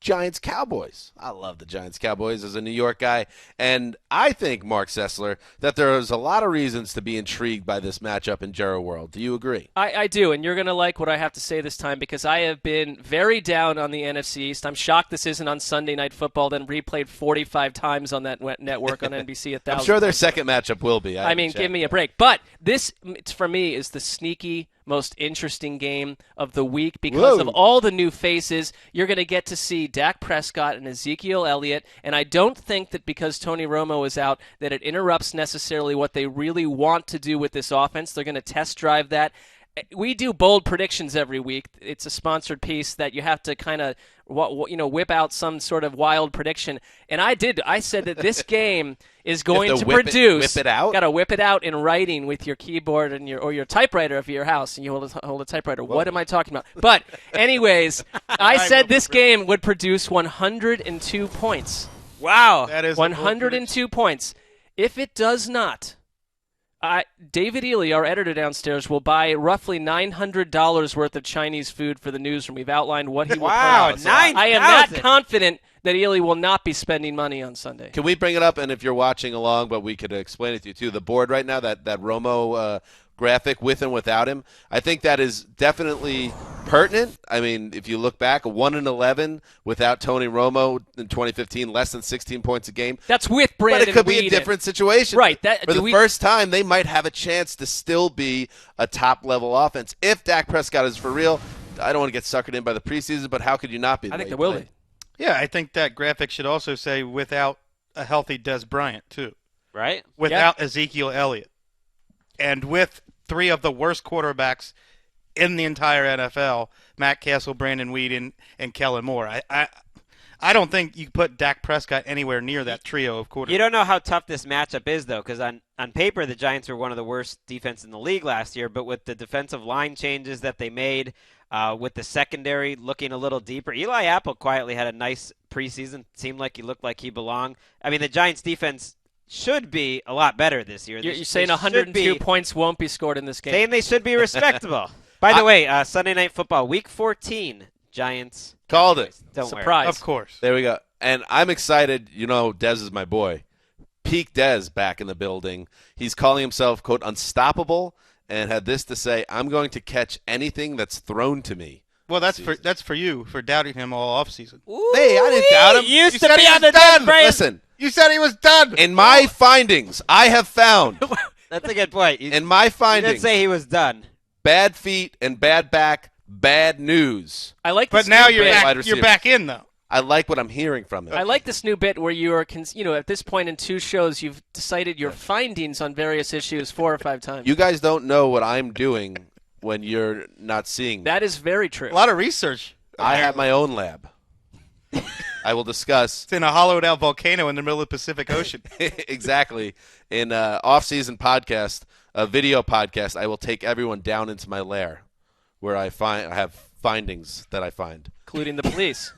Giants-Cowboys. I love the Giants-Cowboys as a New York guy, and I think, Mark Sessler, that there is a lot of reasons to be intrigued by this matchup in Jerry World. Do you agree? I do, and you're going to like what I have to say this time because I have been very down on the NFC East. I'm shocked this isn't on Sunday Night Football, then replayed 45 times on that network on NBC 1,000. I'm sure their second matchup will be. I mean, give me a break. But this, for me, is the sneaky, most interesting game of the week because of all the new faces. You're going to get to see Dak Prescott and Ezekiel Elliott, and I don't think that because Tony Romo is out that it interrupts necessarily what they really want to do with this offense. They're going to test drive that. We do bold predictions every week. It's a sponsored piece that you have to kind of whip out some sort of wild prediction. And I did. I said that this game is going to produce. Whip it out? Got to whip it out in writing with your keyboard and your typewriter of your house. And you hold a typewriter. Whoa. What am I talking about? But anyways, I said this game would produce 102 points. Wow. That is 102 points. If it does not, David Ely, our editor downstairs, will buy roughly $900 worth of Chinese food for the newsroom. We've outlined what he will purchase. I am not confident that Ely will not be spending money on Sunday. Can we bring it up? And if you're watching along, but we could explain it to you too. The board right now, that Romo graphic with and without him, I think that is definitely pertinent. I mean, if you look back, 1-11 without Tony Romo in 2015, less than 16 points a game. That's with Brandon But it could be Weeden. a different situation. Right. For the first time, they might have a chance to still be a top-level offense. If Dak Prescott is for real, I don't want to get suckered in by the preseason, but how could you not be? I think they will be. Yeah, I think that graphic should also say without a healthy Des Bryant, too. Right? Without Ezekiel Elliott. And with three of the worst quarterbacks in the entire NFL, Matt Castle, Brandon Weeden, and Kellen Moore. I don't think you put Dak Prescott anywhere near that trio of quarterbacks. You don't know how tough this matchup is, though, because on paper the Giants were one of the worst defense in the league last year, but with the defensive line changes that they made, with the secondary looking a little deeper, Eli Apple quietly had a nice preseason. Seemed like he looked like he belonged. I mean, the Giants' defense should be a lot better this year. You're saying 102 points won't be scored in this game. Saying they should be respectable. By the way, Sunday Night Football, Week 14, Giants. Called it. Don't Surprise. worry. Of course. There we go. And I'm excited. You know, Dez is my boy. Peak Dez back in the building. He's calling himself, quote, unstoppable, and had this to say, I'm going to catch anything that's thrown to me. Well, that's for you, for doubting him all offseason. Hey, I didn't doubt him. Used You to said be he on the was done. dead brain. Listen, You said he was done. in my findings, I have found, That's a good point. in my You didn't findings, say he was done. bad feet and bad back, bad news. I like But this now new you're bit. Wide back, receiver. you're back in, though. I like what I'm hearing from him. I like this new bit where you are, at this point in two shows, you've decided your findings on various issues 4 or 5 times. You guys don't know what I'm doing when you're not seeing. That is very true. A lot of research. I have my own lab. I will discuss It's in a hollowed-out volcano in the middle of the Pacific Ocean. exactly in an off-season podcast, a video podcast. I will take everyone down into my lair, where I have findings that I find, including the police.